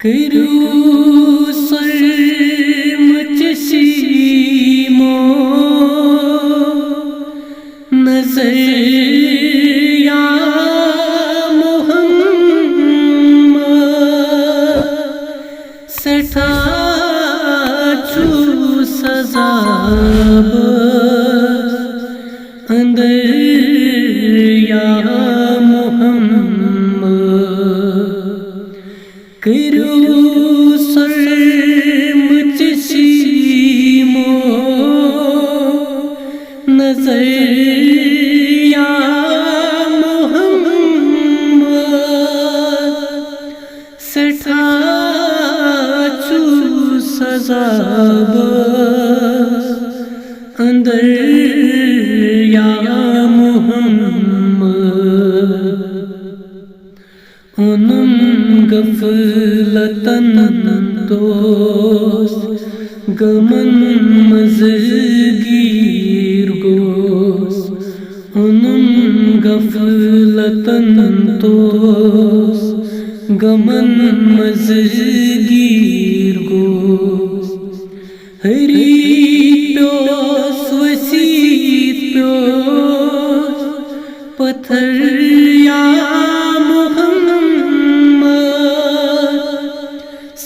करू सरमचशीमो नजर या मोहम्मद सठा छु सजाब अंदर या करू सरमचशीमो नजर या मोहम्मद सठा छु सजाब अंदर या मोहम्मद ओनुम गफलतन दोस्त गमन मज़गीर गोस ओनुम गफलतन दोस्त गमन मज़गीर गोस हरी प्योस वसीत प्योस पत्थर या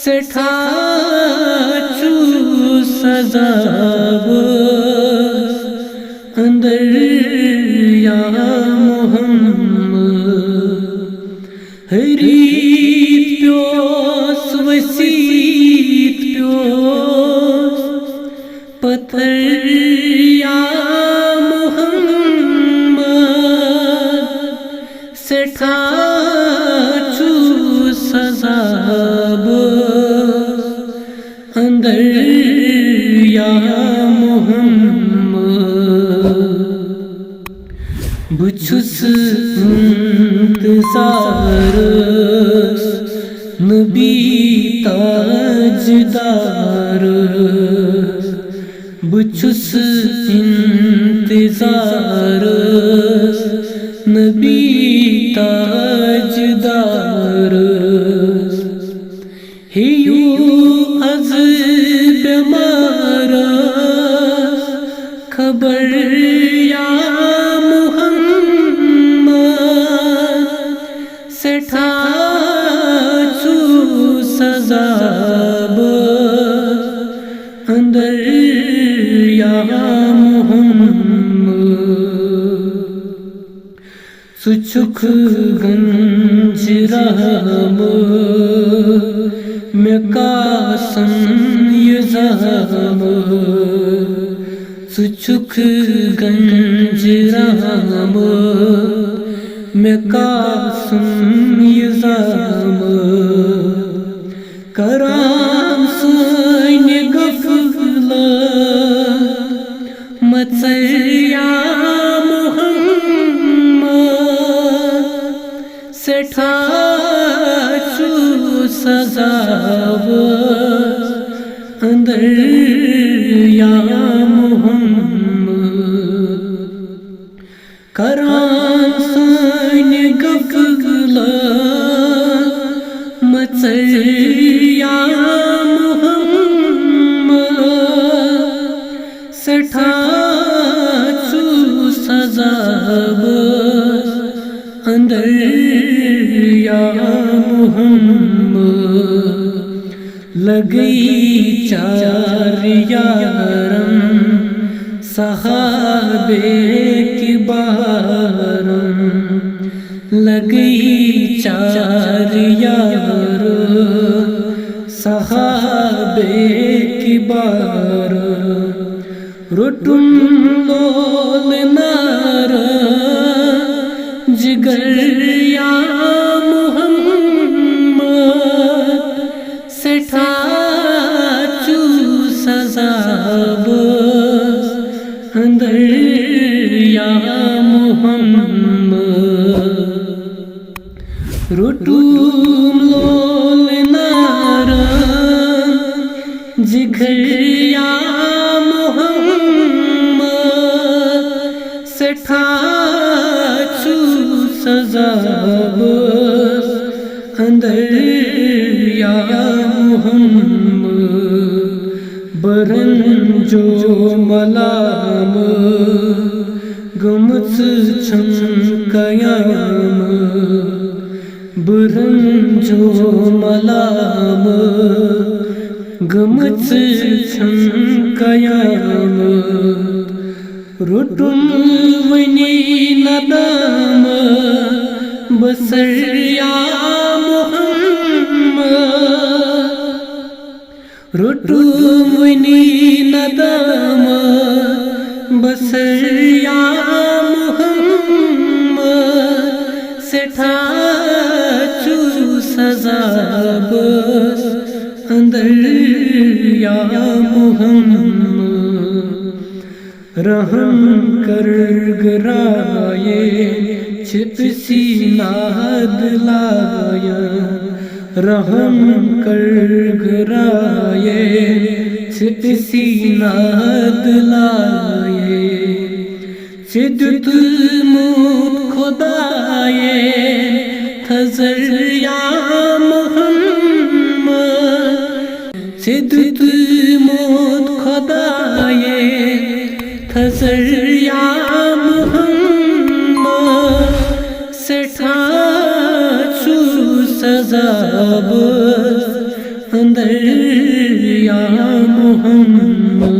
सठा छु सजाब अंदर या मोहम्मद हरी प्योस वसीत प्योस पत्थर या मोहम्मद सठा छु सजाब अंदर या मोहम्मद बुछुस इंतज़ारस नबी ताजदारस बुछुस इंतज़ारस नबी ताजदारस हियू अज़ बेमारस खबर या मोहम्मद सठा छु सजाब अंदर या मोहम्मद सुचुख गंज रहम में कासम यज़ाम सुचुख गंज रहम में कासम यज़ाम कराम सैन गफलत मचया मोहम्मद सठा छु सजाब अंदर या मोहम्मद करान सैन गफलत मचया मोहम्मद सठा छु सजाब अंदर या मोहम्मद लगई चार यारम सहाबे की बारम लगई चार यार सहाबे की बार रुटुम लोल नार जिगर या मोहम्मद सठा छु सजाब अंदर या मोहम्मद रुटुम लोल नार जिगर या मोहम्मद सठा छु सजाब अंदर या मुहम्मद बरन जो मलाम गमच छम कयाम बरन जो मलाम गमच छम कयाम रुटुम वनी नदाम बसर या मुहम्मद रुटुम वनी नदाम बसर या मुहम्मद सेठा चू सजा बस अंदर या मुहम्मद रहम कर गराए छिपसी नाद लाया रहम कर गराए छिपसी नाद लाए सिद्दत मूत खुदाए थजर या मुहम्मद सिद्दत मूत खुदाए थजर या मुहम्मद सेठा चू सजा बस अंदर या मुहम्मद।